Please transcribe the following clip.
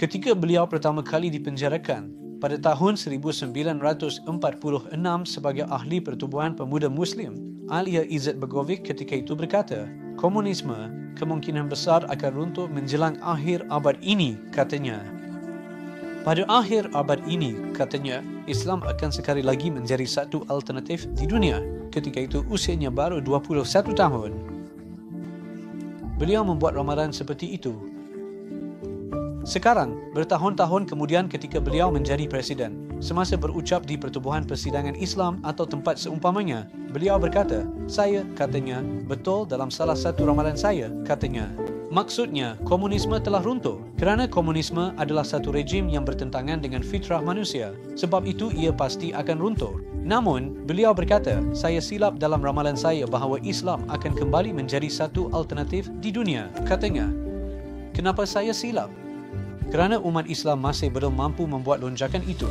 Ketika beliau pertama kali dipenjarakan pada tahun 1946 sebagai ahli Pertubuhan Pemuda Muslim, Alia Izzat Begovic ketika itu berkata, komunisme kemungkinan besar akan runtuh menjelang akhir abad ini, katanya. Pada akhir abad ini, katanya, Islam akan sekali lagi menjadi satu alternatif di dunia. Ketika itu usianya baru 21 tahun. Beliau membuat ramalan seperti itu. Sekarang, bertahun-tahun kemudian ketika beliau menjadi presiden, semasa berucap di Pertubuhan Persidangan Islam atau tempat seumpamanya, beliau berkata, saya, katanya, betul dalam salah satu ramalan saya, katanya. Maksudnya, komunisme telah runtuh kerana komunisme adalah satu rejim yang bertentangan dengan fitrah manusia. Sebab itu ia pasti akan runtuh. Namun, beliau berkata, saya silap dalam ramalan saya bahawa Islam akan kembali menjadi satu alternatif di dunia, katanya. Kenapa saya silap? Kerana umat Islam masih belum mampu membuat lonjakan itu.